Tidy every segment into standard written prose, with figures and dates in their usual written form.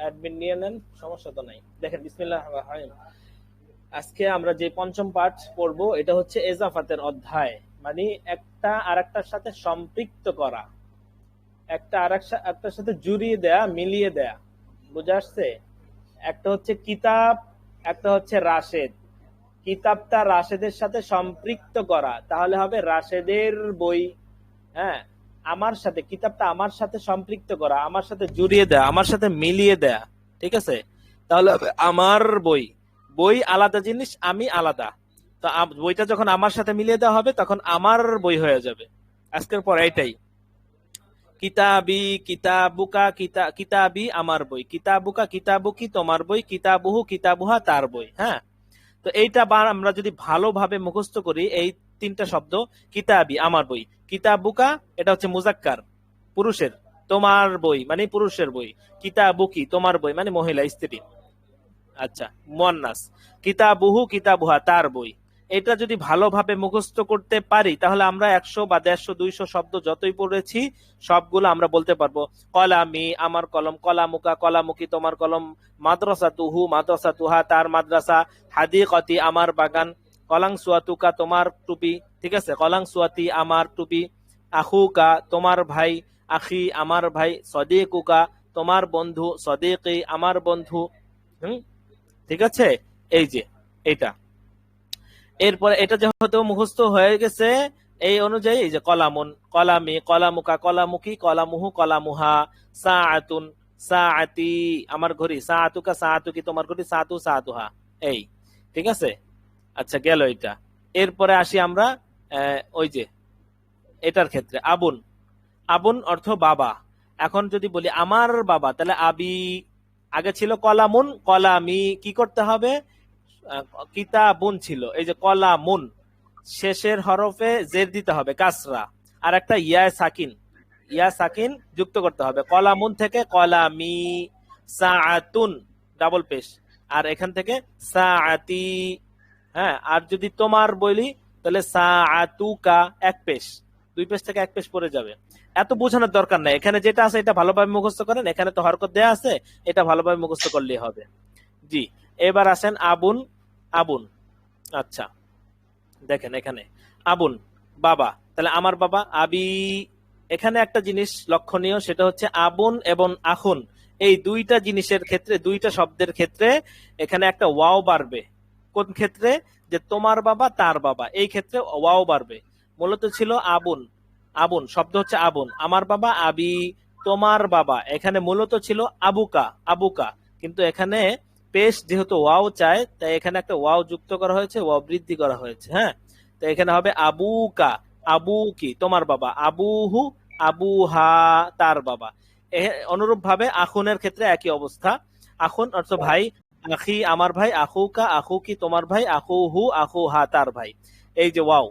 Admin নিয়ে নেন, সমস্যা তো নাই। দেখেন বিসমিল্লাহির রহমানির রহিম। আজকে আমরা যে পঞ্চম পাঠ পড়বো এটা হচ্ছে এজাফাতের অধ্যায়, মানে একটা আরেকটার সাথে সম্পৃক্ত করা, একটা আরেকটার সাথে জুড়িয়ে দেয়া, মিলিয়ে দেয়া। বুঝে আসছে? একটা হচ্ছে কিতাব, একটা হচ্ছে রাশেদ। কিতাবটা রাশেদের সাথে সম্পৃক্ত করা, তাহলে হবে রাশেদের বই। হ্যাঁ, আমার সাথে কিতাবটা আমার সাথে সম্পৃক্ত করা, আমার সাথে জুড়িয়ে দেয়া, আমার সাথে মিলিয়ে দেয়া। ঠিক আছে? তাহলে হবে আমার বই। বই আলাদা জিনিস, আমি আলাদা। তো বইটা যখন আমার সাথে মিলিয়ে দেওয়া হবে তখন আমার বই হয়ে যাবে। আজকের পর এইটাই কিতাবি, কিতাবুকা, কিতাবি আমার বই, কিতাবুকা কিতাবুকি তোমার বই, কিতাবুহু কিতাবুহা তার বই। হ্যাঁ, তো এইটা আমরা যদি ভালোভাবে মুখস্থ করি, এই তিনটা শব্দ, কিতাবি আমার বই, কিতাবুকা এটা হচ্ছে মুজাক্কার পুরুষের, তোমার বই মানে পুরুষের বই, কিতাবুকি তোমার বই মানে মহিলা স্ত্রী। আচ্ছা, মুয়ান্নাস। কিতাবুহু কিতাবুহা তার বই। এটা যদি ভালোভাবে মুখস্থ করতে পারি তাহলে আমরা 100 বা 150 200 শব্দ যতই পড়েছি সবগুলো আমরা বলতে পারবো। কলামি আমার কলম, কলামুকা কলামুকি তোমার কলম, মাদ্রাসাতুহু মাদ্রাসাতুহা তার মাদ্রাসা, হাদিকতি আমার বাগান, কলাংসুয়াতুকা তোমার টুপি। ঠিক আছে, কলাংসুয়াতি আমার টুপি, আখুকা তোমার ভাই, আখি আমার ভাই, সদিকুকা তোমার বন্ধু, সদিকি আমার বন্ধু। হুম, ঠিক আছে? এই যে এটা, এরপরে এটা যেহেতু মুখস্থ হয়ে গেছে এই অনুযায়ী, এই যে কলামুন কলামি, কলামুকা কলামুকি, কলামুহু কলামুহা, সাআতুন সাআতি আমার ঘড়ি, সাআতুকা সাআতুকি তোমার ঘড়ি, সাআতু সাআতুহা। এই ঠিক আছে? আচ্ছা, গেল এটা। এরপরে আসি আমরা ওই যে এটার ক্ষেত্রে, আবুন। আবুন অর্থ বাবা। এখন যদি বলি আমার বাবা, তাহলে আবি। আগে ছিল কলামুন কলামি, কি করতে হবে? কিতাবুন ছিল, এই যে কলামুন, শেষের হরফে জের দিতে হবে কাসরা, আর একটা ইয়া সাকিন, ইয়া সাকিন যুক্ত করতে হবে। কলামুন থেকে কলামি, সাআতুন ডাবল পেশ, আর এখান থেকে সাআতি। হ্যাঁ, আর যদি তোমার বলি তাহলে সাআতুকা এক পেশ, দুই পেশ থেকে এক পেশ পড়ে যাবে। এত বোঝানোর দরকার নাই, এখানে যেটা আছে এটা ভালোভাবে মুখস্থ করেন, এখানে তো হরকত দেয়া আছে, এটা ভালোভাবে মুখস্থ করলেই হবে। জি, এবার আসেন আবুন। আবুন, আচ্ছা দেখেন এখানে আবুন বাবা, তাহলে আমার বাবা আবি। এখানে একটা জিনিস লক্ষণীয়, সেটা হচ্ছে আবুন এবং আখুন এই দুইটা জিনিসের ক্ষেত্রে, দুইটা শব্দের ক্ষেত্রে এখানে একটা ওয়াও বাড়বে। কোন ক্ষেত্রে? যে তোমার বাবা তার বাবা, এই ক্ষেত্রে ওয়াও বাড়বে। মূলত ছিল আবুন, আবুন শব্দ হচ্ছে আবুন, আমার বাবা আবি, তোমার বাবা এখানে মূলত ছিল আবুকা, আবুকা। কিন্তু এখানে পেশ যেহেতু ওয়াও চায়, তাই এখানে একটা ওয়াও যুক্ত করা হয়েছে, ওয়াও বৃদ্ধি করা হয়েছে। হ্যাঁ, তো এখানে হবে আবুকা, আবু কি তোমার বাবা, আবুহু আবুহা তার বাবা। অনুরূপ ভাবে আখুনের ক্ষেত্রে একই অবস্থা। আখুন অর্থ ভাই, আখি আমার ভাই, আখুকা আখু কি তোমার ভাই, আখুহু আখুহা তার ভাই। এই যে ওয়াও,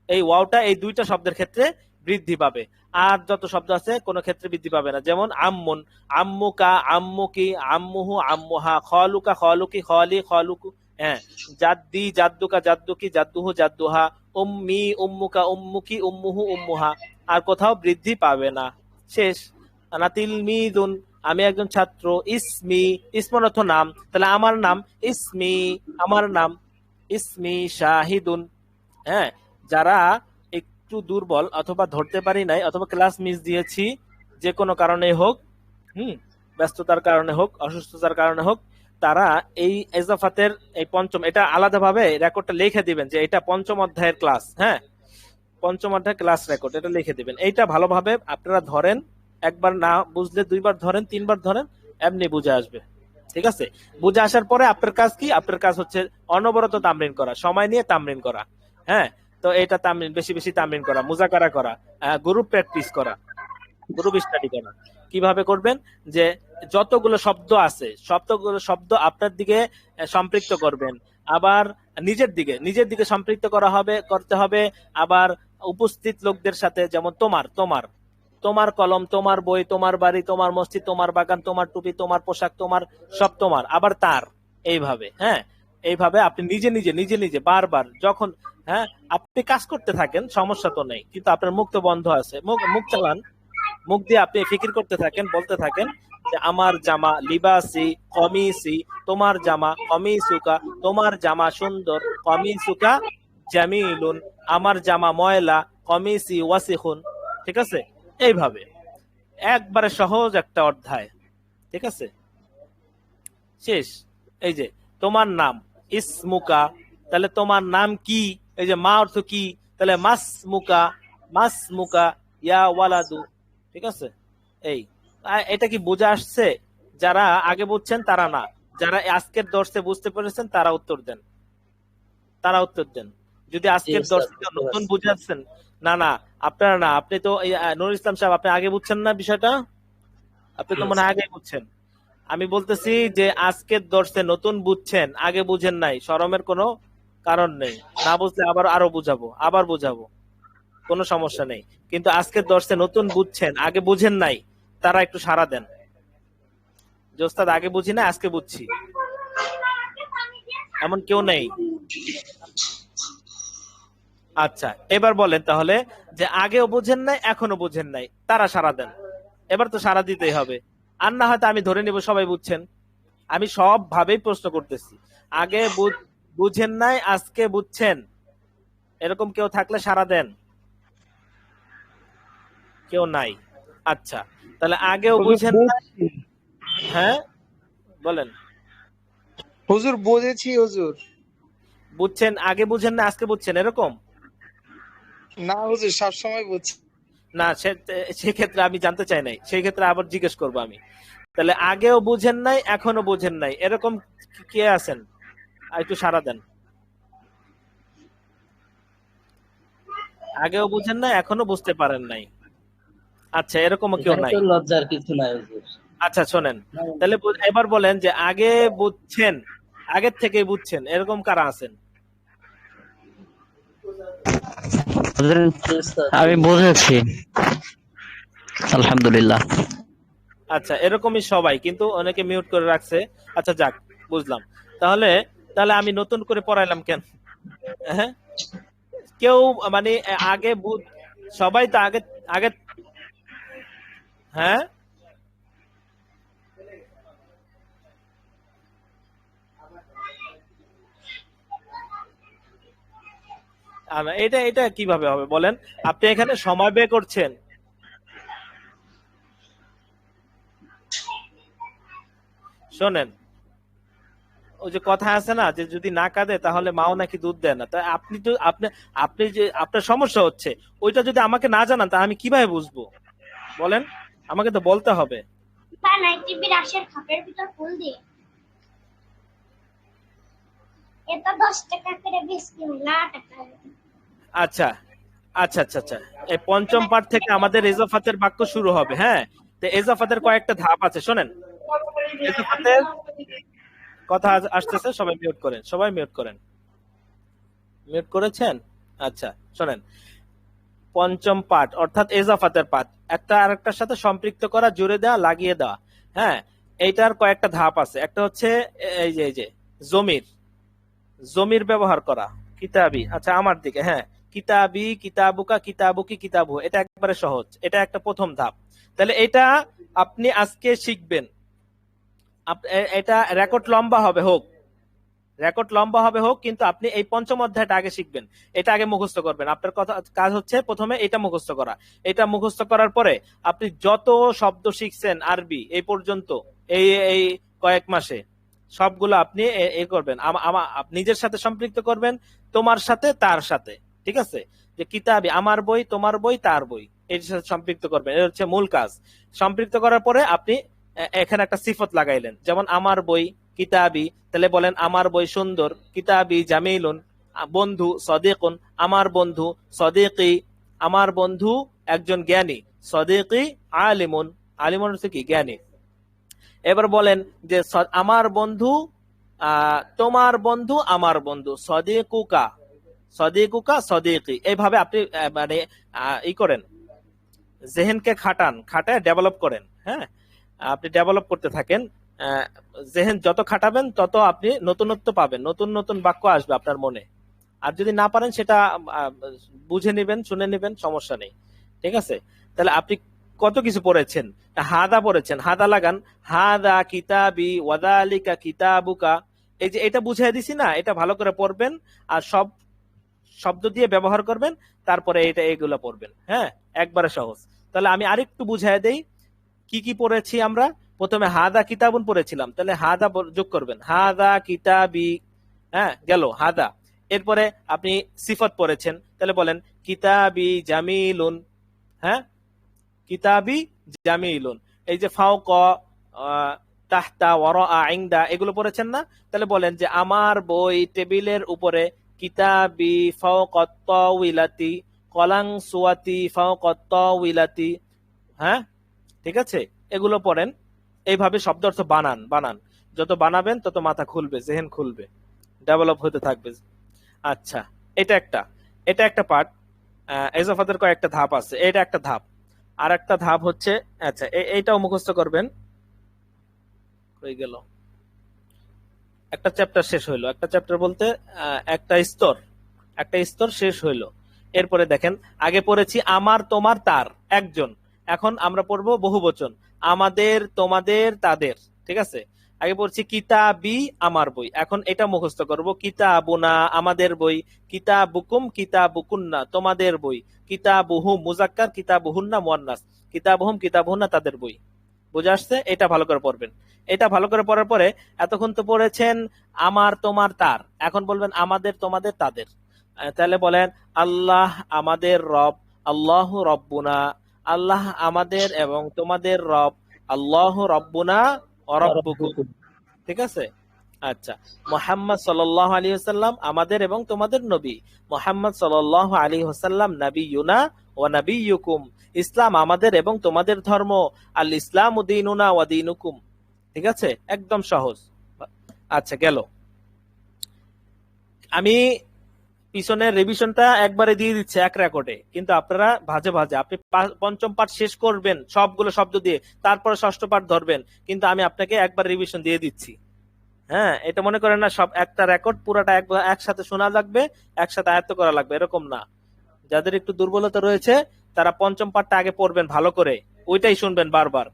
এই ওয়াওটা এই দুইটা শব্দের ক্ষেত্রে বৃদ্ধি পাবে, আর যত শব্দ আছে কোনো ক্ষেত্রে বৃদ্ধি পাবে না। যেমন আম্মুন, আম্মুকা আম্মুকি, আম্মুহু আম্মুহা, খলুকা খলুকি খলি খলুকু। হ্যাঁ, জাদ্দি জাদ্দুকা জাদ্দুকি জাদ্দুহু জাদ্দুহা, উম্মি উম্মুকা উম্মুকি উম্মুহু উম্মুহা। আর কোথাও বৃদ্ধি পাবে না। শেষ। আনা তিলমিদুন আমি একজন ছাত্র, ইসমি ইসমন অর্থ নাম, তাহলে আমার নাম ইসমি আমার নাম, ইসমি শাহিদুন। হ্যাঁ, যারা একটু দুর্বল অথবা ধরতে পারি নাই অথবা ক্লাস মিস দিয়েছি, যে কোনো কারণে হোক, ব্যস্ততার কারণে হোক, অসুস্থতার কারণে হোক, তারা এই এজাফাতের এই পঞ্চম, এটা আলাদাভাবে রেকর্ডটা লিখে দিবেন যে এটা পঞ্চম অধ্যায়ের ক্লাস। হ্যাঁ, পঞ্চম অধ্যায় ক্লাস রেকর্ড, এটা লিখে দিবেন। এইটা ভালোভাবে আপনারা ধরেন, একবার না বুঝলে দুইবার ধরেন, তিনবার ধরেন, এমনি বুঝে আসবে। ঠিক আছে? বুঝে আসার পরে আপনার কাজ কি? আপনার কাজ হচ্ছে অনবরত তামরিন করা, সময় নিয়ে তামরিন করা। হ্যাঁ, তো এটা তামরিন, বেশি বেশি তামরিন করা, মুজাকারা করা, গ্রুপ প্র্যাকটিস করা, গ্রুপ স্টাডি করা। কিভাবে করবেন? যে যতগুলো শব্দ আছে সবগুলো শব্দ আপনার দিকে সম্পৃক্ত করবেন, আবার নিজের দিকে সম্পৃক্ত করতে হবে। আবার উপস্থিত লোকদের সাথে, যেমন তোমার, তোমার তোমার কলম, তোমার বই, তোমার বাড়ি, তোমার মসজিদ, তোমার বাগান, তোমার টুপি, তোমার পোশাক, তোমার সব তোমার, আবার তার। এইভাবে, হ্যাঁ, এইভাবে আপনি নিজে নিজে বারবার যখন, হ্যাঁ, আপনি কাজ করতে থাকেন, সমস্যা তো নেই, কিন্তু আপনার মুখ তো বন্ধ আছে, মুখ চালান, মুখ দিয়ে আপনি ফিকির করতে থাকেন, বলতে থাকেন যে আমার জামা লিবাসি কমিসি, তোমার জামা কমিসুকা, তোমার জামা সুন্দর কমিসুকা জামিলুন, আমার জামা ময়লা কমিসি ওয়াসিখুন। ঠিক আছে, এইভাবে একবারে সহজ একটা অধ্যায়। ঠিক আছে, শেষ। এই যে তোমার নাম ইসমুকা, তাহলে তোমার নাম কি? এই যে মা অর্থ কি, তাহলে মাসমুকা, মাসমুকা ইয়া ওয়ালাদু। ঠিক আছে, এই এটা কি বোঝা আসছে? যারা আগে বুঝছেন তারা না, যারা আজকের দর্শে বুঝতে পেরেছেন তারা উত্তর দেন, তারা উত্তর দেন। যদি জি আজকের উস্তাদ, দর্শে বুঝতে নতুন পারছি। বুঝাচ্ছেন, না না আপনারা না, আপনি তো নুরুল ইসলাম সাহেব আপনি আগে বুঝছেন না বিষয়টা, আপনি জি তো মনে হয় উস্তাদ। আগে বুঝছেন। আমি বলতেছি যে আজকের দর্শে নতুন বুঝছেন, আগে বুঝেন নাই, শরমের কোনো কারণ নেই, না বুঝলে আবার আরো বুঝাবো, আবার বুঝাবো, কোনো সমস্যা নেই। কিন্তু আজকের দর্শে নতুন বুঝছেন, আগে বুঝেন নাই, তারা একটু সাড়া দেন যে ওস্তাদ আগে বুঝি না আজকে বুঝছি। এমন কেউ নেই? আচ্ছা, এবার বলেন তাহলে যে আগেও বুঝেন নাই এখনো বুঝেন নাই, তারা সাড়া দেন। এবার তো সাড়া দিতেই হবে, আর না হয়তো আমি ধরে নিব সবাই বুঝছেন। আমি সব ভাবেই প্রশ্ন করতেছি, আগে বুঝেন নাই আজকে বুঝছেন, এরকম কেউ থাকলে সাড়া দেন। কেউ নাই? আচ্ছা, তাহলে আগেও হুজুর বুঝেন নাই। বুঝছি। হ্যাঁ বলেন। হুজুর বুঝেছি হুজুর। বুঝছেন, আগে বুঝেন না আজকে বুঝছেন, এরকম? না হুজুর, সবসময় বুঝছি। না, সেক্ষেত্রে আমি জানতে চাই নাই, সেই ক্ষেত্রে আবার জিজ্ঞেস করবো আমি। তাহলে আগেও বুঝেন নাই এখনো বুঝেন নাই, এরকম কে আছেন? আর একটু সাড়া দেন। আগেও বুঝেন নাই এখনো বুঝতে পারেন নাই, আচ্ছা এরকমও কেউ এখানে নাই? তো লজ্জার কিছু নাই হুজুর। আচ্ছা শোনেন, তাহলে এবার বলেন যে আগে বুঝছেন, আগের থেকেই বুঝছেন, এরকম কারা আছেন? জি উস্তাদ, আমি বুঝেছি, আলহামদুলিল্লাহ। আচ্ছা এরকমই সবাই, কিন্তু অনেকে মিউট করে রাখছে। আচ্ছা যাক, বুঝলাম। তাহলে তাহলে আমি নতুন করে পড়াইলাম কেন? হ্যাঁ, কেউ মানে আগে সবাই তো আগে আগে। হ্যাঁ, এটা এটা কিভাবে হবে বলেন? আপনি এখানে সময় ব্যয় করছেন। শোনেন, ওই যে কথা আছে না যে যদি না কাঁদে তাহলে মাও নাকি দুধ দেয় না, তাই আপনি তো আপনি যে আপনার সমস্যা হচ্ছে, ওইটা যদি আমাকে না জানান তা আমি কিভাবে বুঝবো বলেন? আমাকে তো বলতে হবে। রাশের খাপের ভিতর ফুল দিয়ে এটা 10 টাকা করে বিস্কিট না টাকা। আচ্ছা আচ্ছা আচ্ছা আচ্ছা, এই পঞ্চম পাঠ থেকে আমাদের এজাফাতের বাক্য শুরু হবে। হ্যাঁ, তো এজাফাতের কয়েকটা ধাপ আছে, শোনেন। এজাফাতের কথা আসতেছে, সবাই মিউট করেন, সবাই মিউট করেন। মিউট করেছেন? আচ্ছা শোনেন, পঞ্চম পাঠ অর্থাৎ এজাফাতের পাঠ, একটা আরেকটার সাথে সম্পৃক্ত করা, জুড়ে দেওয়া, লাগিয়ে দেওয়া। হ্যাঁ, এইটার কয়েকটা ধাপ আছে। একটা হচ্ছে এই যে জমির, জমির ব্যবহার করা। কিতাবি, আচ্ছা আমার দিকে, হ্যাঁ, কিতাবি, কিতাবুকা, কিতাবুকি, কিতাবু, এটা একবারে সহজ, এটা একটা প্রথম ধাপ। তাহলে এটা আপনি আজকে শিখবেন। এটা রেকর্ড লম্বা হবে হোক, রেকর্ড লম্বা হবে হোক, কিন্তু আপনি এই পঞ্চম অধ্যায়টা আগে শিখবেন, এটা আগে মুখস্থ করবেন। আপনার কথা কাজ হচ্ছে প্রথমে এটা মুখস্থ করা। এটা মুখস্থ করার পরে আপনি যত শব্দ শিখছেন আরবি এই পর্যন্ত, এই এই কয়েক মাসে, সবগুলো আপনি এ করবেন, নিজের সাথে সম্পৃক্ত করবেন, তোমার সাথে তার সাথে। ঠিক আছে, যে কিতাবি আমার বই, তোমার বই, তার বই, এর সাথে সম্পৃক্ত করবেন, এটা হচ্ছে মূল কাজ। সম্পৃক্ত করার পরে আপনি এখানে একটা সিফত লাগাইলেন, যেমন আমার বই কিতাবি, তাহলে বলেন আমার বই সুন্দর, কিতাবি জামিলুন, বন্ধু সদিকুন, আমার বন্ধু, সদিকি আমার বন্ধু একজন জ্ঞানী, সদিকি আলিমুন, আলিমুন হচ্ছে কি জ্ঞানী। এবার বলেন যে আমার বন্ধু তোমার বন্ধু আমার বন্ধু, সদিকুকা, সদিকুকা সদিকি। এইভাবে আপনি মানে ই করেন, জেহেনকে খাটান, খাটায় ডেভেলপ করেন। হ্যাঁ, আপনি ডেভেলপ করতে থাকেন। জেহেন যত খাটাবেন তত আপনি নতুনত্ব পাবেন, নতুন নতুন বাক্য আসবে আপনার মনে। আর যদি না পারেন সেটা বুঝে নেবেন, শুনে নেবেন, সমস্যা নেই। ঠিক আছে, তাহলে আপনি কত কিছু পড়েছেন। হাদা পড়েছেন, হাদা লাগান, হাদা কিতাবি ওয়াদালিকা কিতাবুকা। এই যে এটা বুঝিয়ে দিছি না, এটা ভালো করে পড়বেন আর সব শব্দ দিয়ে ব্যবহার করবেন, তারপরে এটা এগুলো পড়বেন। হ্যাঁ, একবারে সহজ। তাহলে আমি আরেকটু বুঝাই দেই কি কি পড়েছি আমরা। প্রথমে হাদা কিতাবুন পড়েছিলাম, তাহলে হাদা যোগ করবেন, হাদা কিতাবি। হ্যাঁ, গেল হাদা। এরপরে আপনি সিফত পড়েছেন, তাহলে বলেন কিতাবি জামিলুন। হ্যাঁ, কিতাবি জামিলুন। এই যে ফাওক, তাহতা, ওয়ারা, ইনদা, এগুলো পড়েছেন না, তাহলে বলেন যে আমার বই টেবিলের উপরে, কিতাবি ফাওকাত তাওইলাতি, কলাং সুয়াতি ফাওকাত তাওইলাতি। হ্যাঁ, ঠিক আছে, এগুলো পড়েন। এইভাবে শব্দ অর্থ বানান বানান, যত বানাবেন তত মাথা খুলবে, জেহেন খুলবে, ডেভেলপ হতে থাকবে। আচ্ছা, এটা একটা এটা একটা পার্ট। এজাফাতের কয়েকটা ধাপ আছে, এটা একটা ধাপ। আর একটা ধাপ হচ্ছে, আচ্ছা এইটাও মুখস্থ করবেন। হয়ে গেল, একটা চ্যাপ্টার শেষ হইলো। একটা চ্যাপ্টার বলতে একটা স্তর শেষ হইলো। এরপরে দেখেন, আগে পড়েছি আমার তোমার তার একজন, এখন আমরা পড়বো বহুবচন, আমাদের তোমাদের তাদের। ঠিক আছে, আগে পড়ছি কিতাবি আমার বই, এখন এটা মুখস্থ করব, কিতাবুনা আমাদের বই, কিতাবুকুম কিতাবুকুন্না তোমাদের বই, কিতাবুহুম মুজাক্কার কিতাবুহুন্না মুয়ান্নাস, কিতাবুহুম কিতাবুহুন্না তাদের বই। বুঝে আসছে? এটা ভালো করে পড়বেন। এটা ভালো করে পড়ার পরে, এতক্ষণ তো পড়েছেন আমার তোমার তার, এখন বলবেন আমাদের তোমাদের তাদের। তাহলে বলেন আল্লাহ আমাদের রব, আল্লাহু রব্বুনা, আল্লাহ আমাদের এবং তোমাদের রব, আল্লাহু রব্বুনা ওয়া রব্বুকুম। ঠিক আছে, আচ্ছা। মুহাম্মদ সাল্লাল্লাহু আলাইহি ওয়াসাল্লাম আমাদের এবং তোমাদের নবী, মুহাম্মদ সাল্লাল্লাহু আলাইহি ওয়াসাল্লাম নাবিয়ুনা ওয়া নাবিয়ুকুম, ইসলাম আমাদের এবং তোমাদের ধর্ম, আল ইসলামু দীনুনা ওয়া দীনুকুম। ঠিক আছে, একদম সহজ। আচ্ছা, গেল। আমি পিছনের রিভিশনটা একবারে দিয়ে দিচ্ছে এক রেকর্ডে, কিন্তু আপনারা ভাজে ভাজে, আপনি পঞ্চম পাঠ শেষ করবেন সবগুলো শব্দ দিয়ে, তারপরে ষষ্ঠ পাঠ ধরবেন, কিন্তু আমি আপনাকে একবার রিভিশন দিয়ে দিচ্ছি। হ্যাঁ, এটা মনে করেন না সব একটা রেকর্ড পুরাটা একসাথে শোনা লাগবে, একসাথে আয়ত্ত করা লাগবে, এরকম না। যাদের একটু দুর্বলতা রয়েছে তারা পঞ্চম পাঠটা আগে পড়বেন ভালো করে, ওইটাই শুনবেন বারবার,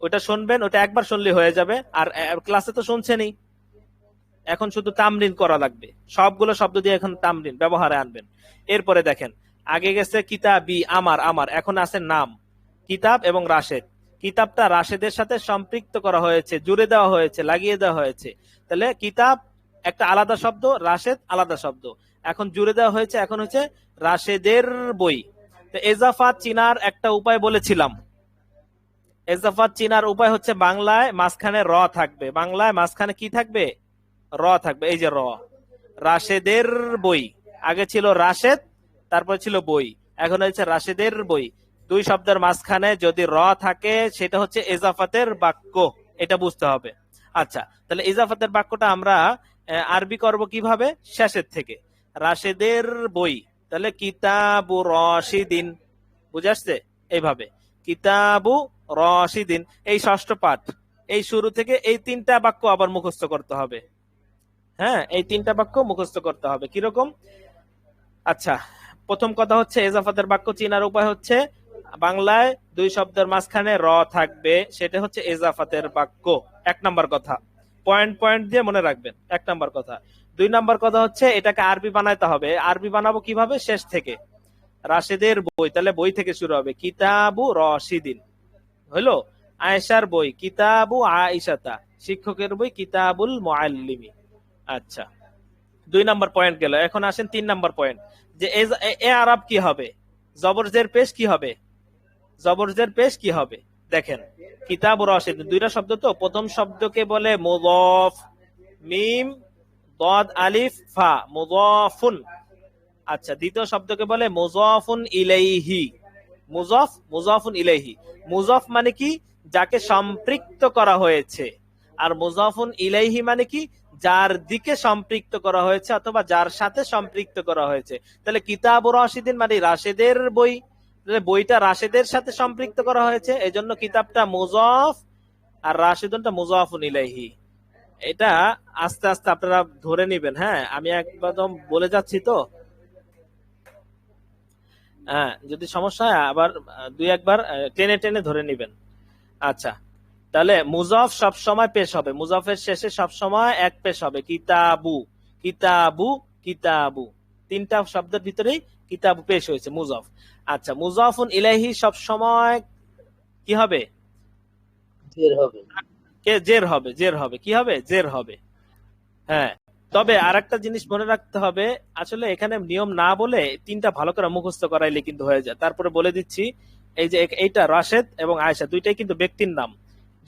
ওইটা শুনবেন, ওইটা একবার শুনলে হয়ে যাবে। আর ক্লাসে তো শুনছেনই, এখন শুধু তামরিন করা লাগবে, সবগুলো শব্দ দিয়ে এখন তামরিন ব্যবহারে আনবেন। এরপরে দেখেন, আগে গেছে কিতাবি আমার আমার, এখন আছে নাম, কিতাব এবং রাশেদ। কিতাবটা রাশেদের সাথে সম্পৃক্ত করা হয়েছে, জুড়ে দেওয়া হয়েছে, লাগিয়ে দেওয়া হয়েছে। তাহলে কিতাব একটা আলাদা শব্দ, রাশেদ আলাদা শব্দ, এখন জুড়ে দেওয়া হয়েছে, এখন হচ্ছে রাশেদের বই। তো এজাফাত চিনার একটা উপায় বলেছিলাম, এজাফাত চিনার উপায় হচ্ছে বাংলায় মাঝখানে র থাকবে, বাংলায় মাঝখানে কি থাকবে? র থাকবে। এই যে র, রাশেদের বই, আগে ছিল রাশেদ, তারপর ছিল বই, এখন হচ্ছে রাশেদের বই। দুই শব্দের মাঝখানে যদি র থাকে সেটা হচ্ছে এজাফাতের বাক্য, এটা বুঝতে হবে। আচ্ছা, তাহলে এজাফাতের বাক্যটা আমরা আরবি করব কিভাবে? শেষের থেকে, রাশেদের বই, তাহলে কিতাবু রশিদিন। বুঝে আসছে? এইভাবে কিতাবু রশিদিন, এই ষষ্ঠ পাঠ, এই শুরু থেকে এই তিনটা বাক্য আবার মুখস্থ করতে হবে। হ্যাঁ, এই তিনটা বাক্য মুখস্থ করতে হবে। কিরকম? আচ্ছা, প্রথম কথা হচ্ছে এজাফাতের বাক্য চিনার উপায় হচ্ছে বাংলায় দুই শব্দের মাঝখানে র থাকবে, সেটা হচ্ছে এজাফাতের বাক্য। এক নাম্বার কথা, পয়েন্ট পয়েন্ট দিয়ে মনে রাখবেন, এক নাম্বার কথা। দুই নাম্বার কথা হচ্ছে এটাকে আরবি বানাইতে হবে। আরবি বানাবো কিভাবে? শেষ থেকে, রাশেদের বই, তাহলে বই থেকে শুরু হবে, কিতাবু রশিদিন হইলো। আয়েশার বই, কিতাবু আয়েশাতা, শিক্ষকের বই, কিতাবুল মুআল্লিমি। আচ্ছা, দুই নাম্বার পয়েন্ট গেল। এখন আসেন তিন নাম্বার পয়েন্ট, যে এ আরব কি হবে? জবরজের পেশ কি হবে? জবরজের পেশ কি হবে? দেখেন, কিতাব রশিদ দুইটা শব্দ, তো প্রথম শব্দকে বলে মুযাফ, মিম দাদ আলিফ ফা, মুযাফুন। আচ্ছা, দ্বিতীয় শব্দকে বলে মুযাফুন ইলাইহি, মুযাফ মুযাফুন ইলাইহি। মুযাফ মানে কি? যাকে সম্পৃক্ত করা হয়েছে। আর মুযাফুন ইলাইহি মানে কি? যার দিকে সম্পৃক্ত করা হয়েছে অথবা যার সাথে সম্পৃক্ত করা হয়েছে। তাহলে কিতাব রাশিদিন মানে রাশেদের বই, বইটা রাশেদের সাথে সম্পৃক্ত করা হয়েছে, এই জন্য কিতাবটা মুযাফ আর রাশিদুনটা মুযাফুন ইলাইহি। এটা আস্তে আস্তে আপনারা ধরে নিবেন। হ্যাঁ, আমি একদম বলে যাচ্ছি তো। হ্যাঁ, যদি সমস্যা হয় আবার দুই একবার টেনে টেনে ধরে নিবেন। আচ্ছা, তাহলে মুজফ সব সময় পেশ হবে, মুজফের শেষে সব সময় এক পেশ হবে, কিতাবু কিতাবু কিতাবু, তিনটা শব্দের ভিতরেই কিতাবু পেশ হয়েছে মুজফ। আচ্ছা, মুজফুন ইলাইহি সব সময় কি হবে? বের হবে। জের হবে, জের হবে, কি হবে? জের হবে। হ্যাঁ, তবে আরেকটা জিনিস মনে রাখতে হবে, আসলে এখানে নিয়ম না বলে তিনটা ভালো করে মুখস্থ করাইলে কিন্তু হয়ে যায়। তারপরে বলে দিচ্ছি, এই যে এইটা রাশেদ এবং আয়েশা দুইটাই কিন্তু ব্যক্তির নাম।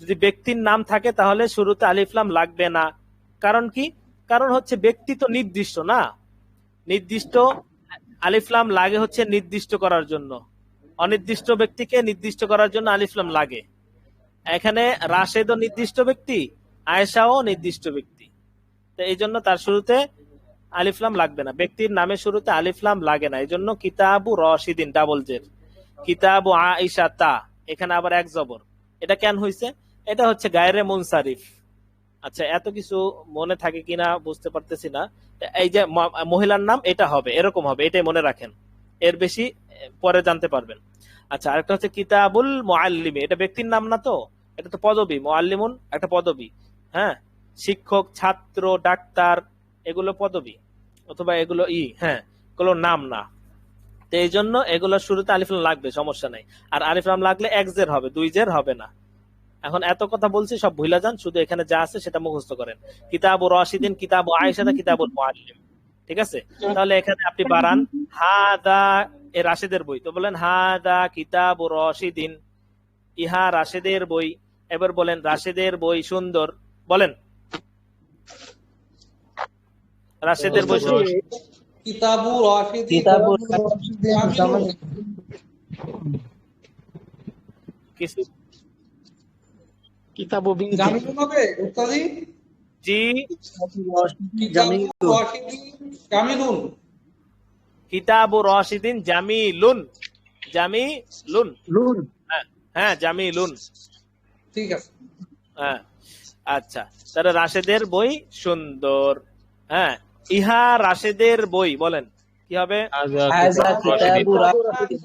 যদি ব্যক্তির নাম থাকে তাহলে শুরুতে আলিফ লাম লাগবে না। কারণ কি? কারণ হচ্ছে ব্যক্তি তো নির্দিষ্ট না, নির্দিষ্ট আলিফ লাম লাগে হচ্ছে নির্দিষ্ট করার জন্য, অনির্দিষ্ট ব্যক্তিকে নির্দিষ্ট করার জন্য আলিফ লাম লাগে। এখানে রাশেদও নির্দিষ্ট ব্যক্তি, আয়েশাও নির্দিষ্ট ব্যক্তি, তো এই জন্য তার শুরুতে আলিফলাম লাগবে না, ব্যক্তির নামের শুরুতে আলিফলাম লাগে না। এই জন্য কিতাবু রশিদিন ডাবল জের, কিতাবু আয়েশা তা, এখানে আবার এক জবর। এটা কেন হয়েছে? এটা হচ্ছে গায়রে মুনসারিফ। আচ্ছা, এত কিছু মনে থাকে কিনা বুঝতে পারতেছি না। এই যে মহিলার নাম এটা হবে, এরকম হবে, এটাই মনে রাখেন, এর বেশি পরে জানতে পারবেন। আচ্ছা, আরেকটা হচ্ছে কিতাবুল মুআল্লিমি, এটা ব্যক্তির নাম না, তো এটা তো পদবী, মুআল্লিমুন একটা পদবী। হ্যাঁ, শিক্ষক, ছাত্র, ডাক্তার, এগুলো পদবী, অথবা এগুলো হ্যাঁ, এগুলো নাম না। তো এই জন্য এগুলোর শুরুতে আলিফলাম লাগবে, সমস্যা নাই। আর আলিফলাম লাগলে এক জের হবে, দুই জের হবে না। এখন এত কথা বলছি, সব ভুলা যান, শুধু এখানে যা আছে সেটা মুখস্থ করেন। কিতাবু রাশিদিন, কিতাবু আয়েশা, কিতাবুল মুআল্লিম। ঠিক আছে? তাহলে এখানে আপনি বাড়ান, হাদা এ রাশেদের বই, তো বলেন হাদা কিতাবু রাশিদিন, ইহা রাশেদের বই। এবার বলেন রাশেদের বই সুন্দর, বলেন রাশেদের বই সুন্দর। কিতাবু রাশিদিন কিতাবু জামিলুন। কিছু কিতাবু বিনতি জামিলুন হবে উস্তাদি? জি, কিতাবু রাশিদিন জামিলুন। কিতাবু রাশিদিন জামিলুন, জামিলুন, লুন। হ্যাঁ, হ্যাঁ জামিলুন। ঠিক আছে। হ্যাঁ, আচ্ছা, তাহলে রাশেদের বই সুন্দর। হ্যাঁ, ইহা রাশেদের বই, বলেন কি হবে? হাযা কিতাবু কিতাবু রাশিদিন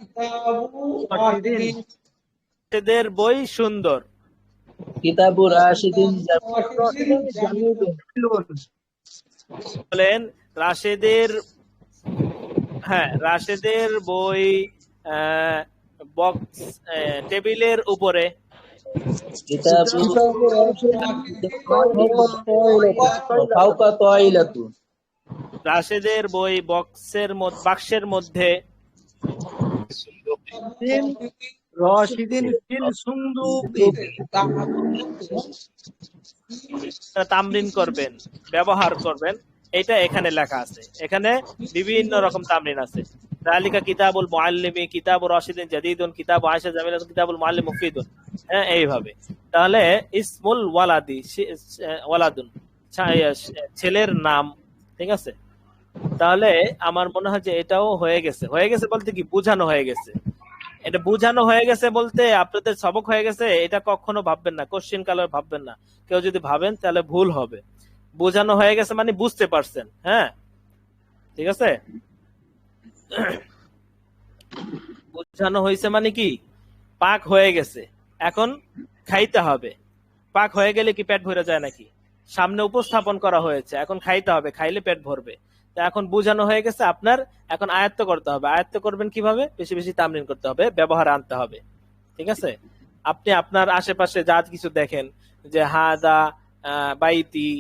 রাশেদের বই সুন্দর। কিতাবু রাশিদিন জামিলুন। বলেন রাশেদের, হ্যাঁ রাশেদের বই বক্স টেবিলের উপরে। কিতাবু কিতাবু রাশিদিন ফাওকা তাইলাতু রাশেদের বই বাক্সের মধ্যে। রশিদিন ফিল সুন্দুকি। তামরিন করবেন, ব্যবহার করবেন, এটা এখানে লেখা আছে। এখানে বিভিন্ন রকম তামরিন আছে। যালিকা কিতাবুল মুআল্লিমি, কিতাবুর রাশিদিন জাদীদুন, কিতাবু আয়েশা জামিলাতুন, কিতাবুল মুআল্লিম মুফিদুন। হ্যাঁ, এইভাবে। তাহলে ইসমুল ওয়ালাদি, ওয়ালাদুন ছেলের নাম। ঠিক আছে? তাহলে আমার মনে হয় যে এটাও হয়ে গেছে। হয়ে গেছে বলতে কি, বুঝানো হয়ে গেছে। এটা বুঝানো হয়ে গেছে বলতে আপনাদের সবক হয়ে গেছে, এটা কখনো ভাববেন না, কোশ্চেন কালার ভাববেন না। কেউ যদি ভাবেন তাহলে ভুল হবে। বোঝানো হয়ে গেছে মানে বুঝতে পারছেন। হ্যাঁ, ঠিক আছে? বোঝানো হয়েছে মানে কি, পাক হয়ে গেছে, এখন খাইতে হবে। পাক হয়ে গেলে কি পেট ভরে যায় নাকি? সামনে উপস্থাপন করা হয়েছে, এখন খাইতে হবে, খাইলে পেট ভরবে। তা এখন বোঝানো হয়ে গেছে আপনার, এখন আয়ত্ত করতে হবে। আয়ত্ত করবেন কিভাবে? বেশি বেশি তামরিন করতে হবে, ব্যবহার আনতে হবে। ঠিক আছে? আপনি আপনার আশেপাশে যা কিছু দেখেন, যে হাদা বাইতি,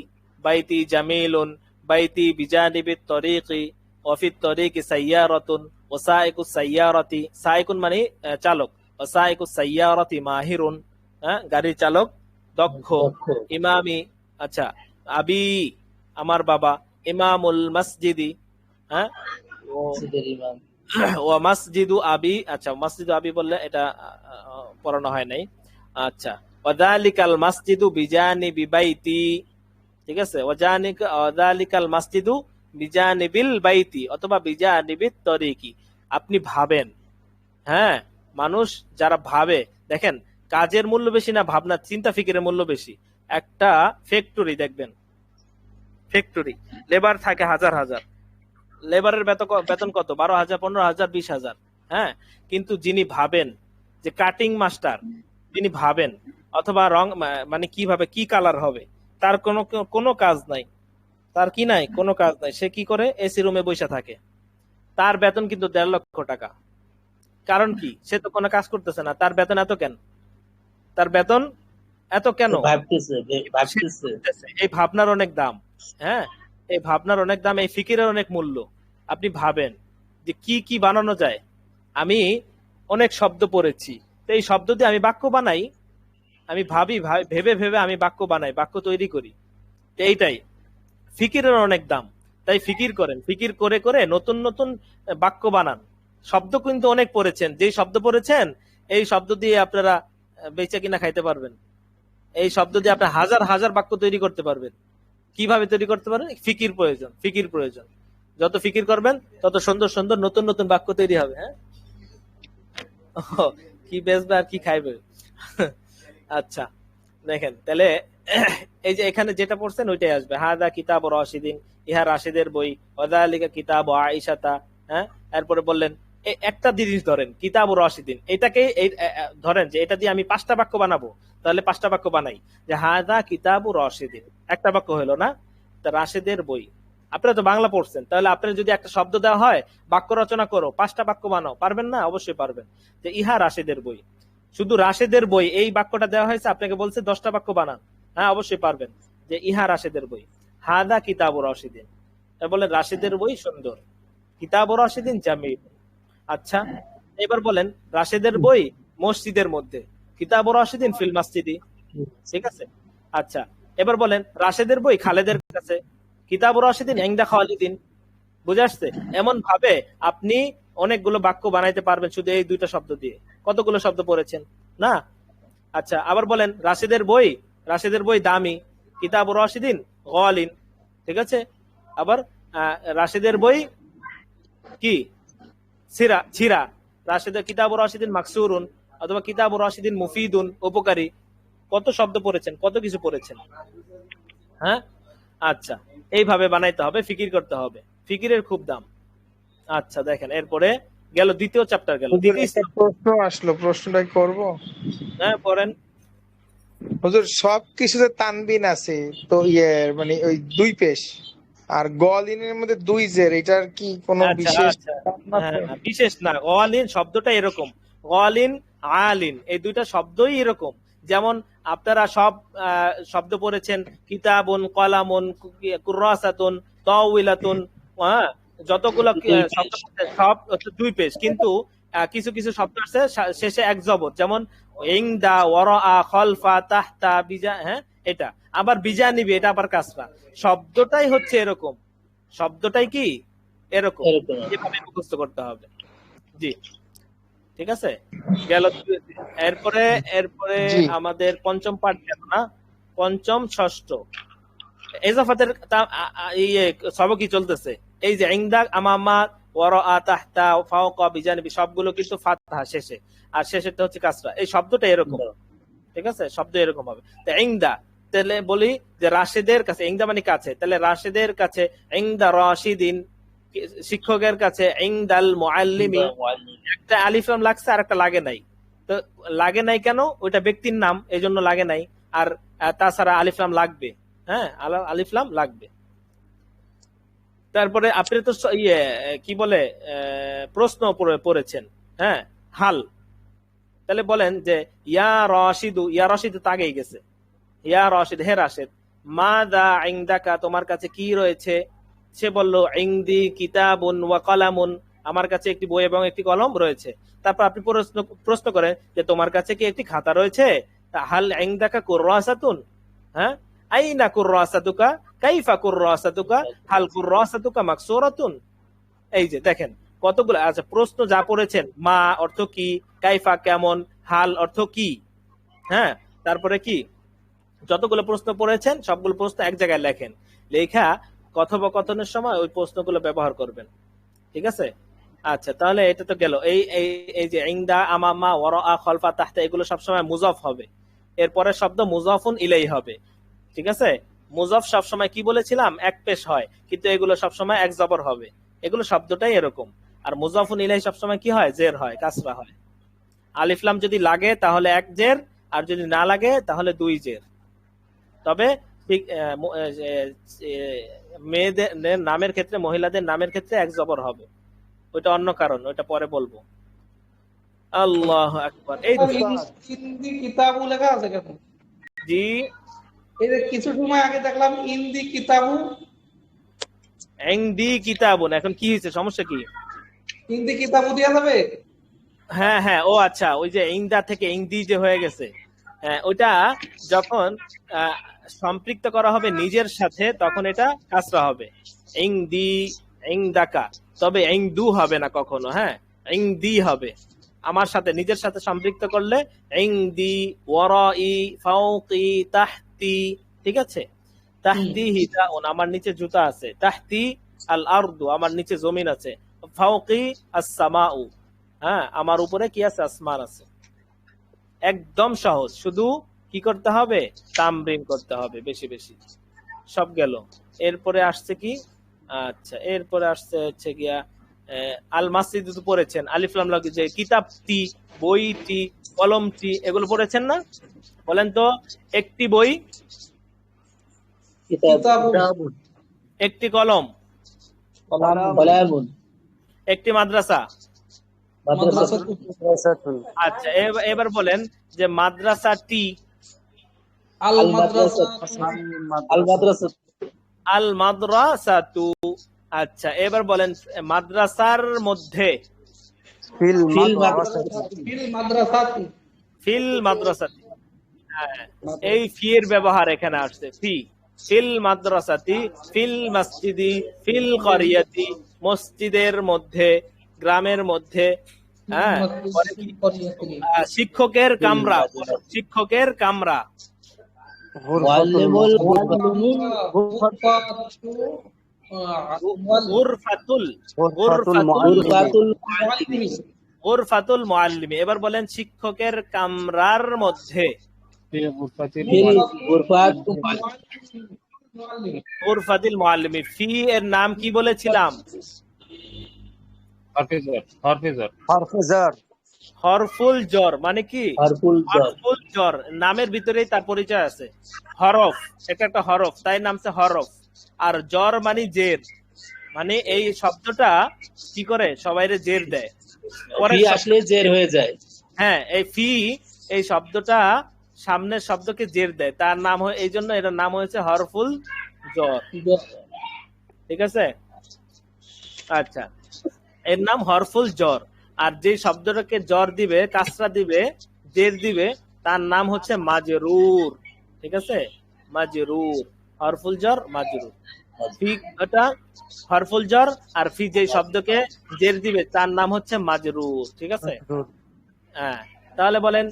বাইতি জামিলুন, বাইতি বিজানিবিত তরিকি, ওয়াফিত তরিকি সাইয়ারাতুন, ওয়াসাইকুস সাইয়ারাতি, সাইকুন মানে চালক, ওয়াসাইকুস সাইয়ারাতি মাহিরুন, গাড়ির চালক দক্ষ। ইমামি, আচ্ছা, আবি আমার বাবা, ইমামুল মসজিদি, হ্যাঁ মসজিদের ইমাম। ও মসজিদু আবি, আচ্ছা মসজিদু আবি বললে এটা পড়ানো হয় নাই। আচ্ছা, ওয়াযালিকাল মসজিদু বিজানিবি বাইতি। ঠিক আছে? ওয়াযালিকাল মসজিদু বিজানিবিল বাইতি অথবা বিজানিবিত তরিকি। আপনি ভাবেন, হ্যাঁ, মানুষ যারা ভাবে, দেখেন কাজের মূল্য বেশি না ভাবনা চিন্তা ফিকিরের মূল্য বেশি। একটা ফ্যাক্টরি দেখবেন, ফ্যাক্টরি লেবার থাকে হাজার হাজার, লেবারের বেতন কত? 12,000, 15,000, 20,000। হ্যাঁ, কিন্তু যিনি ভাবেন যে কাটিং মাস্টার, যিনি ভাবেন অথবা রং মানে কিভাবে কি কালার হবে, তার কোনো কোনো কাজ নাই, তার কি নাই, কোনো কাজ নাই। সে কি করে? এসি রুমে বসে থাকে। তার বেতন কিন্তু 1.5 লক্ষ টাকা। কারণ কি? সে তো কোনো কাজ করতেছে না, তার বেতন এত কেন? তার বেতন এত কেন? ভাবতেছে সে ভাবতেছে। এই ভাবনার অনেক দাম। হ্যাঁ, এই ভাবনার অনেক দাম, এই ফিকিরের অনেক মূল্য। আপনি ভাবেন যে কি কি বানানো যায়। আমি অনেক শব্দ পড়েছি, তো এই শব্দ দিয়ে আমি বাক্য বানাই। আমি ভাবি, ভেবে ভেবে আমি বাক্য বানাই, বাক্য তৈরি করি। তো এইটাই ফিকিরের অনেক দাম। তাই ফিকির করেন, ফিকির করে করে নতুন নতুন বাক্য বানান। শব্দ কিন্তু অনেক পড়েছেন, যেই শব্দ পড়েছেন এই শব্দ দিয়ে আপনারা বেচে কিনা খাইতে পারবেন। এই শব্দ দিয়ে আপনি হাজার হাজার বাক্য তৈরি করতে পারবেন। কিভাবে তৈরি করতে পারবেন? ফিকির প্রয়োজন, ফিকির প্রয়োজন। যত ফিকির করবেন তত সুন্দর সুন্দর নতুন নতুন বাক্য তৈরি হবে। হ্যাঁ, কি বেচবে আর কি খাইবে। আচ্ছা, দেখেন তাহলে এই যে এখানে যেটা পড়ছেন ওইটাই আসবে। হাদা কিতাব রাশিদিন, ইহা রাশিদের বই। ওয়াযালিকা কিতাব আয়েশাতা। হ্যাঁ, এরপরে বললেন একটা জিনিস ধরেন, কিতাব রাশিদিন, এটাকে ধরেন যে এটা দিয়ে আমি 5টা বাক্য বানাবো, তাহলে 5টা বাক্য বানাই। যে হাদা কিতাব রাশিদিন, একটা বাক্য হলো না? তা রাশেদের বই। আপনারা তো বাংলা পড়ছেন, তাহলে আপনার যদি একটা শব্দ দেওয়া হয়, বাক্য রচনা করো, 5টা বাক্য বানাও, পারবেন না? অবশ্যই পারবেন। যে ইহা রাশেদের বই, শুধু রাশেদের বই এই বাক্যটা দেওয়া হয়েছে, আপনাকে বলছে 10টা বাক্য বানান। হ্যাঁ, অবশ্যই পারবেন। যে ইহা রাশেদের বই, হাদা কিতাব রাশিদিন, বলে রাশেদের বই সুন্দর, কিতাব রাশিদিন জামিল। আচ্ছা, এবার বলেন রাশেদের বই মসজিদের মধ্যে, কিতাব রাশিদিন ফিল মসজিদি। ঠিক আছে? আচ্ছা, এবার বলেন রাশেদের বই খালেদের কাছে, কিতাব রাশিদিন ইনদা খালিদিন। বুঝে আসছে? এমন ভাবে আপনি অনেকগুলো বাক্য বানাইতে পারবেন শুধু এই 2টা শব্দ দিয়ে। কতগুলো শব্দ পড়েছেন না? আচ্ছা, আবার বলেন রাশেদের বই দামি, কিতাব রাশিদিন গালিন। ঠিক আছে? আবার রাশেদের বই কি? ছিরা। রাশেদের কিতাব রাশিদিন মাকসুরুন, অথবা কিতাব রাশিদিন মুফিদুন, উপকারী। কত শব্দ পড়েছেন, কত কিছু পড়েছেন। হ্যাঁ, আচ্ছা, এইভাবে বানাইতে হবে, ফিকির করতে হবে। ফিকিরের খুব দাম। আচ্ছা, দেখেন এরপরে গেল দ্বিতীয় চ্যাপ্টার গেল। হুজুর একটা প্রশ্ন আসলো, প্রশ্নটা করব? হ্যাঁ, পড়েন। হুজুর সব কিছুতে তানবিন আছে তো মানে ওই 2 পেশ, আর গলিনের মধ্যে 2 জের, এটার কি কোনো আচ্ছা বিশেষ আচ্ছা, কারণ হ্যাঁ, আছে? না, বিশেষ না। গলিন শব্দটা এরকম, গলিন আলিন, এই 2টা শব্দই এরকম। যেমন আপনারা সব শব্দ পড়েছেন, কিতাবুন, কলামুন, কুররাসাতুন, তাওইলাতুন। হ্যাঁ, যতগুলো শব্দ আছে সব হচ্ছে 2 পেশ, কিন্তু কিছু কিছু শব্দ আছে শেষে এক জবর, যেমন ইনদা, ওয়ারাআ, খলফা, তাহতা, বিজা। হ্যাঁ, এটা আবার বিজা নিবি, এটা আবার কাসরা। শব্দটাই হচ্ছে এরকম, শব্দটাই কি এরকম, এভাবে মুখস্থ করতে হবে। জি, ঠিক আছে, গেল। এরপরে এরপরে জি। আমাদের পঞ্চম পাঠ গেল না? পঞ্চম, ষষ্ঠ এজাফাতের ইয়ে সবকই চলতেছে। এই যে ইনদা, আমামা, ওয়ারাআ, তাহতা, ফাওকা, বিজানিবি, সবগুলো কিন্তু ফাতহা শেষে, আর শেষেরটা হচ্ছে কাসরা। এই শব্দটা এরকম। ঠিক আছে, শব্দ এরকম হবে। তো ইনদা, তাহলে বলি যে রাশেদের কাছে, ইনদা মানে কাছে, তাহলে রাশেদের কাছে ইনদা রাশিদিন, শিক্ষকের কাছে ইনদাল মুআল্লিমি। একটা আলিফ লাম লাগছে আর একটা লাগে নাই। তো লাগে নাই কেন? ওইটা ব্যক্তির নাম, এই জন্য লাগে নাই। আর তাছাড়া আলিফ লাম লাগবে। হ্যাঁ, আলিফ লাম লাগবে। তারপরে আপনি তো ইয়ে কি বলে প্রশ্ন পড়েছেন। হ্যাঁ, হাল। তাহলে বলেন যে ইয়া রাশিদু, ইয়া রাশিদ তো আগেই গেছে। ইয়া রাশিদ, হে রাশেদ, মাযা ইনদাকা, তোমার কাছে কি রয়েছে? সে বলল ইনদি কিতাবুন ওয়া কলামুন, আমার কাছে একটি বই এবং একটি কলম রয়েছে। তারপর আপনি প্রশ্ন করেন যে তোমার কাছে কি একটি খাতা রয়েছে? হাল ইনদাকা কুররাসাতুন, হ্যাঁ, আইনা কুররাসাতুকা, কাইফা কুররাসাতুকা, হাল কুররাসাতুকা মাকসুরাতুন। এই যে দেখেন কতগুলো। আচ্ছা, প্রশ্ন যা পড়েছেন, মা অর্থ কি, কাইফা কেমন, হাল অর্থ কি। হ্যাঁ, তারপরে কি যতগুলো প্রশ্ন পড়েছেন সবগুলো প্রশ্ন এক জায়গায় লেখেন। লেখা কথোপকথনের সময় ওই প্রশ্নগুলো ব্যবহার করবেন। ঠিক আছে? আচ্ছা, তাহলে এটা তো গেল। এই যে ইনদা, আমামা, ওয়ারাআ, খলফা, তাহতা, এগুলো সবসময় মুজাফ হবে। এরপরে শব্দ মুজাফুন ইলাই হবে। ঠিক আছে? মুজাফ সবসময় কি বলেছিলাম? এক পেশ হয়, কিন্তু এগুলো সবসময় এক জবর হবে। এগুলো শব্দটাই এরকম। আর মুজাফুন ইলাইহি সবসময় কি হয়, জের হয়, কাসরা হয়। আলিফ লাম যদি লাগে তাহলে এক জের, আর যদি না লাগে তাহলে দুই জের। তবে ঠিক মেয়েদের নামের ক্ষেত্রে, মহিলাদের নামের ক্ষেত্রে এক জবর হবে, ওইটা অন্য কারণ, ওইটা পরে বলবো। আল্লাহু আকবার। এই ইন্দি কিতাবু লেখা আছে কেন? জি, এই যে কিছু সময় আগে দেখলাম ইন্দি কিতাবু। ইনদি কিতাবুন, এখন কি হয়েছে, সমস্যা কি? ইন্দি কিতাবু দেওয়া যাবে? হ্যাঁ হ্যাঁ, ও আচ্ছা, ওই যে ইংদা থেকে ইংদি যে হয়ে গেছে, হ্যাঁ, ওইটা যখন সম্পৃক্ত করা হবে নিজের সাথে তখন এটা কাসরা হবে, ইংদি, ইংদাকা। তবে ইংদু হবে না কখনো, হ্যাঁ, ইংদি হবে। আমার সাথে, নিজের সাথে সম্পৃক্ত করলে ইংদি, ওয়ারাই, ফাওকি, তাহতি, ঠিক আছে? তাহতি হিদাউন, আমার নিচে জুতা আছে। তাহতি আল আরদু, আমার নিচে জমিন আছে। ফাওকি আস সামাউ, হ্যাঁ, আমার উপরে কি আছে, আসমান আছে। একদম সহজ, শুধু কি করতে হবে, তামরিন করতে হবে বেশি বেশি। সব গেল। এরপরে আসছে কি, আচ্ছা, এরপরে আসছে হচ্ছে গিয়া আল মাসজিদ পড়েছেন, আলিফ লাম লাগে, যে কিতাবটি, বইটি, কলমটি, এগুলো পড়েছেন না? বলেন তো, একটি বই, কিতাবু, একটি কলম, কলামুন, একটি মাদ্রাসা। মাদ্রাসাতুন, আচ্ছা, এবার বলেন যে মাদ্রাসাটি, আল মাদ্রাসা, আল মাদ্রাসাত, আল মাদ্রাসাতু। আচ্ছা, এবার বলেন মাদ্রাসার মধ্যে, ফিল ফিল মাদ্রাসাতি। ফিল মাদ্রাসাতি। হ্যাঁ, এই ফি এর ব্যবহার এখানে আসছে, ফি, ফিল মাদ্রাসাতি, ফিল মসজিদি, ফিল করিয়াতি, মসজিদের মধ্যে, গ্রামের মধ্যে, হ্যাঁ, শিক্ষকের কামরা, শিক্ষকের কামরা, মুআল্লিমুল গুরফাতুল, গুরফাতুল মুআল্লিমি। এবার বলেন শিক্ষকের কামরার মধ্যে, গুরফাতিল মুআল্লিমি। ফি এর নাম কি বলেছিলাম? হরফুল জর, মানে কি, হরফুল জর, নামের ভিতরেই তার পরিচয় আছে। হরফ, এটা একটা হরফ, তাই নামছে হরফ। আর জর মানে জের, মানে এই শব্দটা কি করে, সবাইরে জের দেয়, পরে আসলে জের হয়ে যায়। হ্যাঁ, এই ফি, এই শব্দটা সামনের শব্দকে জের দেয়, তার নাম হয়, এই জন্য এটার নাম হয়েছে হরফুল জর, ঠিক আছে? আচ্ছা, এর নাম হরফুল জর। আর যে শব্দটাকে জর দিবে, কাসরা দিবে, জের দিবে, তার নাম হচ্ছে মাজরুর, ঠিক আছে? মাজরুর, হরফুল জর, মাজরুর। ফি এটা হরফুল জর, আর ফি যে শব্দকে জের দিবে তার নাম হচ্ছে মাজরুর, ঠিক আছে? হ্যাঁ, তাহলে বলেন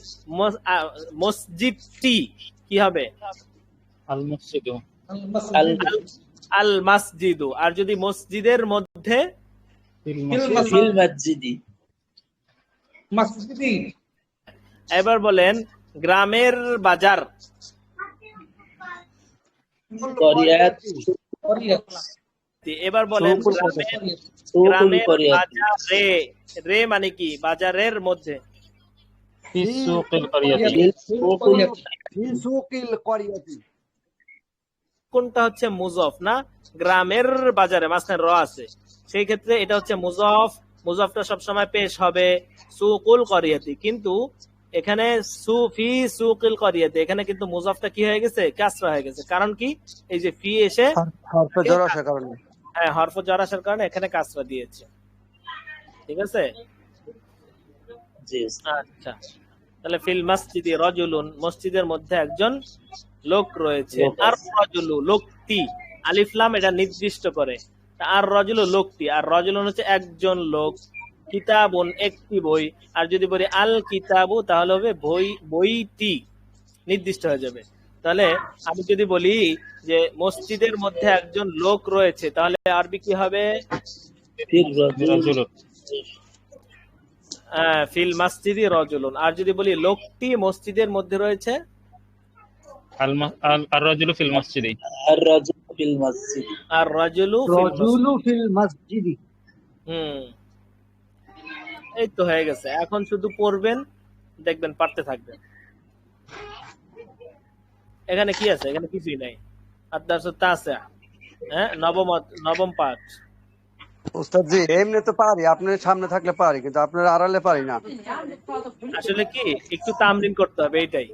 মসজিদটি কি হবে? আল মসজিদু, আল মাসজিদু। আর যদি মসজিদের মধ্যে, ফিল মসজিদি, মসজিদি। এবার বলেন গ্রামের বাজার, এবার বলেন গ্রামের বাজার, রে, রে মানে কি, বাজারের মধ্যে, কোনটা হচ্ছে মুজফ না, গ্রামের বাজারে মাঝখানে র আছে, সেই ক্ষেত্রে এটা হচ্ছে মুজফ। মুজফটা সবসময় পেশ হবে সুকুল করিয়াতি, কিন্তু এখানে সুফি সুকিল করিয়াতি, এখানে কিন্তু মুজফটা কি হয়ে গেছে, কাসরা হয়ে গেছে। কারণ কি, এই যে ফি এসে হরফে জর আসার কারণে, হ্যাঁ, হরফে জর আসার কারণে এখানে কাসরা দিয়েছে, ঠিক আছে? আচ্ছা, তাহলে ফিল মসজিদি রাজুলুন, মসজিদের মধ্যে একজন লোক রয়েছে। আর রাজুলু, লোকটি, আলিফ লাম এটা নির্দিষ্ট করে, আর রাজুলু লোকটি, আর রাজুলুন হচ্ছে একজন লোক, কিতাবুন একটি বই, আর যদি বলি আল কিতাবু তাহলে হবে বই, বইটি, নির্দিষ্ট হয়ে যাবে। তাহলে আমি যদি বলি যে মসজিদের মধ্যে একজন লোক রয়েছে, তাহলে আরবি কি হবে? ফিল মসজিদি রাজুলুন। আর যদি বলি লোকটি মসজিদের মধ্যে রয়েছে, আর রাজুলু ফিল মসজিদি, আর রাজুলু ফিল মসজিদি, আর রাজুলু রাজুলু ফিল মসজিদি। এই তো হয়ে গেছে, এখন শুধু পড়বেন, দেখবেন পারতে থাকবেন। এখানে কি আছে? এখানে কিছুই নাই। আদার্সতা আছে, হ্যাঁ, নবম পাঠ। ওস্তাদ জি এমনি তো পারি, আপনার সামনে থাকলে পারি, কিন্তু আপনার আড়ালে পারি না। আসলে কি একটু তামরিন করতে হবে, এইটাই।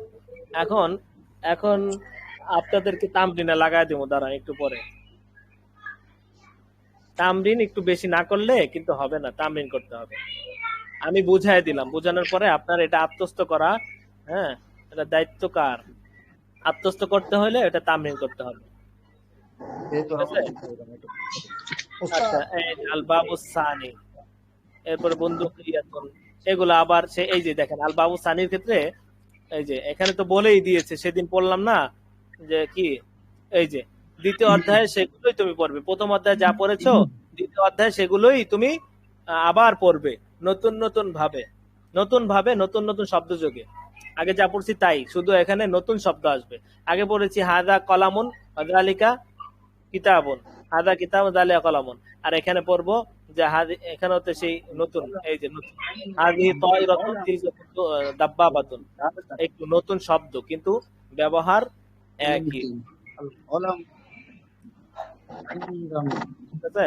এখন এখন আপনাদেরকে তামরিনে লাগাই দেবো, দাঁড়ান একটু পরে। তামরিন একটু বেশি না করলে কিন্তু হবে না, তামরিন করতে হবে। আমি বুঝাই দিলাম, বুঝানোর পরে আপনার এটা আত্মস্থ করা, হ্যাঁ, এটা দায়িত্ব কার? আত্মস্থ করতে হলে এটা তামরিন করতে হবে। ঠিক আছে? আচ্ছা, এই আল বাবু সানি, এরপরে বন্ধু ইয়াতুন, এগুলো আবার সে এই যে দেখেন আল বাবু সানির ক্ষেত্রে এই যে এখানে তো বলেই দিয়েছে, সেদিন পড়লাম না যে কি, এই যে দ্বিতীয় অধ্যায়ে সেগুলোই তুমি পড়বে, প্রথম অধ্যায়ে যা পড়েছো দ্বিতীয় অধ্যায়ে সেগুলোই তুমি আবার পড়বে, নতুন নতুন ভাবে, নতুন নতুন শব্দ যোগে। আগে যা পড়ছি তাই, শুধু এখানে নতুন শব্দ আসবে। আগে পড়েছি হাদা কলামুন ওয়াযালিকা কিতাবুন, হাদা কিতাবুন যালিকা কলামুন, আর এখানে পড়বো যে এখানে হচ্ছে সেই নতুন, এই যে নতুন হাযিহি তায়রাতুন তিলকা দাব্বাবাতুন, একটু নতুন শব্দ কিন্তু ব্যবহার একই। ঠিক আছে?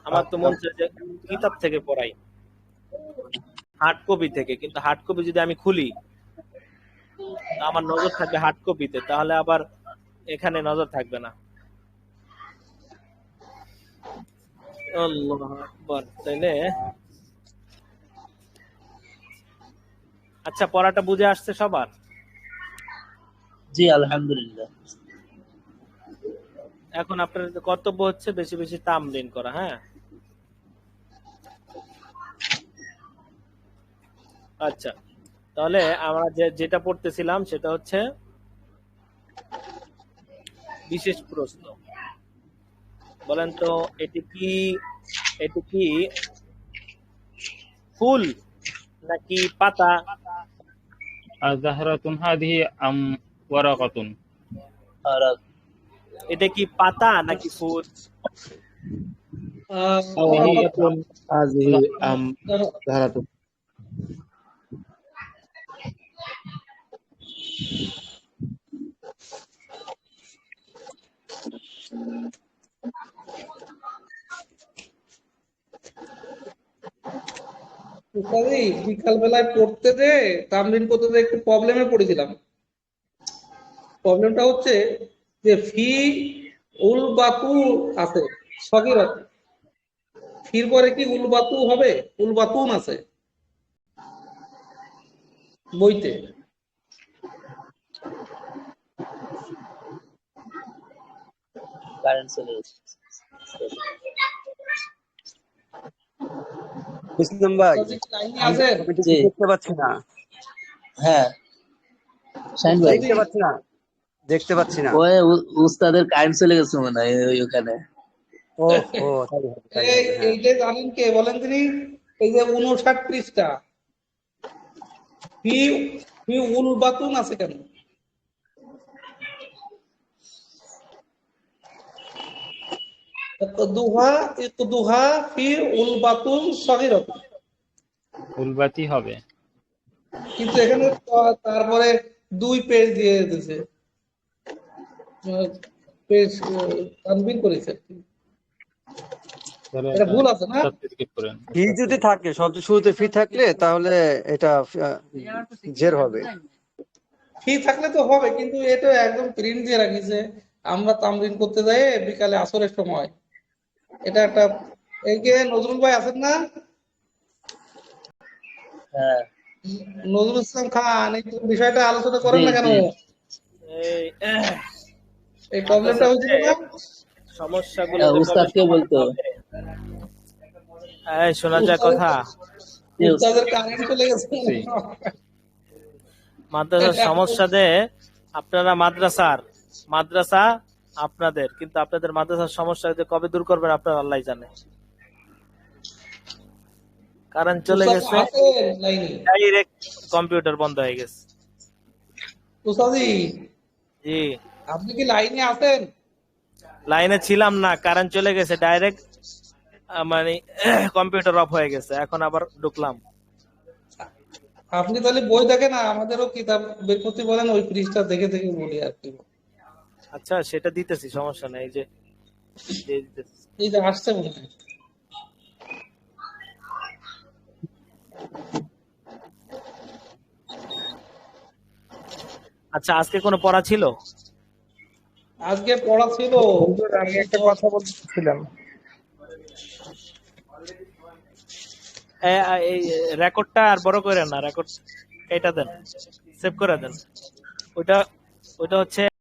আমার তো মন চায় যে কিতাব থেকে পড়াই, হার্ড কপি থেকে, কিন্তু হার্ড কপি যদি আমি খুলি আমার নজর থাকবে হার্ড কপিতে, তাহলে আবার এখানে নজর থাকবে না। আল্লাহু আকবার। তাইলে আচ্ছা, পড়াটা বুঝে আসছে সবার? জি আলহামদুলিল্লাহ। এখন আপনার কর্তব্য হচ্ছে বেশি বেশি তামরিন করা। হ্যাঁ, আচ্ছা, তাহলে আমরা যেটা পড়তেছিলাম সেটা হচ্ছে বিশেষ প্রশ্ন। বলেন তো এটি কি ফুল নাকি পাতা? আযহারাতুন হাদিহি আম ওয়ারাকাতুন। আর এটা কি পাতা নাকি ফুল? ওয়ারাকাতুন হাযিহি আম যাহরাতুন। বিকাল বেলায় পড়তে যে তামরিন করতে যে একটু প্রবলেমে পড়েছিলাম। প্রবলেমটা হচ্ছে যে ফি উল বাতু আছে, সগীরাত, ফির পরে কি উল বাতু হবে? উল বাতুন আছে বইতে। কারেন্ট চলে গেছে। ইসলাম ভাই লাইনে আছেন? আমি তো জি। দেখতে পাচ্ছি না, হ্যাঁ শাহিন ভাই, দেখতে পাচ্ছি না, দেখতে পাচ্ছি না। ওই উস্তাদের কারেন্ট চলে গেছে মনে হয় ওখানে। ও ও তাই হবে, তাই হবে, হ্যাঁ। এইটা জানেন কে বলেন তিনি? এই যে 59 পৃষ্ঠা, ফি ফি উল বাতুন আছে কেন? ইকদুহা ফি উল বাতুন সগীরাত, উলবাতি হবে। কিন্তু এখানে তারপরে 2 পেজ দিয়ে দিয়েছে, পেজ তানবিন করেছে। তাহলে এটা ভুল আছে না? সাবস্টিটিউট করেন। ফি যদি থাকে, সবচেয়ে শুরুতে ফি থাকলে তাহলে এটা জের হবে। ফি থাকলে তো হবে, কিন্তু এটা একদম প্রিন্ট দিয়ে রাখিছে। আমরা তামরিন করতে যাই বিকালে আসরের সময়। এটা একটা, এই যে নজরুল ভাই আছেন না, হ্যাঁ নজরুল ইসলাম খান, এই বিষয়টা আলোচনা করেন জি না কেন? জি। এই এই প্রবলেমটা হয়েছিল না? সমস্যাগুলো হ্যাঁ, উস্তাদকে বলতে হবে। এই শোনা যায় কথা? জি, উস্তাদ। উস্তাদের কারেন্ট চলে গেছে। জি। মাদ্রাসার সমস্যা দে আপনারা, মাদ্রাসা আপনাদের, কিন্তু আপনাদের মাদ্রাসার সমস্যা যে কবে দূর করবেন আপনারা আল্লাহ জানে। কারেন্ট চলে উস্তাদ গেছে, আছেন লাইনে? ডাইরেক্ট কম্পিউটার বন্ধ হয়ে গেছে। উস্তাদি, জি, আপনি কি লাইনে আছেন? লাইনে ছিলাম না, কারেন্ট চলে গেছে, ডাইরেক্ট মানে কম্পিউটার অফ হয়ে গেছে, এখন আবার ঢুকলাম। আপনি তাহলে বই দেখেন, না আমাদেরও কিতাব বের করতে বলেন, ওই পৃষ্ঠা দেখে দেখে বলি আর কি। আচ্ছা সেটা দিতেছি, সমস্যা নাই, এই যে দিয়ে দিতেছি। এই যে আসছে মনে হয়। আচ্ছা আজকে কোনো পড়া ছিল? আজকে পড়া ছিল। হুজুর আমি একটা কথা বলতেছিলাম। এই রেকর্ডটা আর বড় করে না, রেকর্ড এটা দেন, সেভ করে দেন। ওটা ওটা হচ্ছে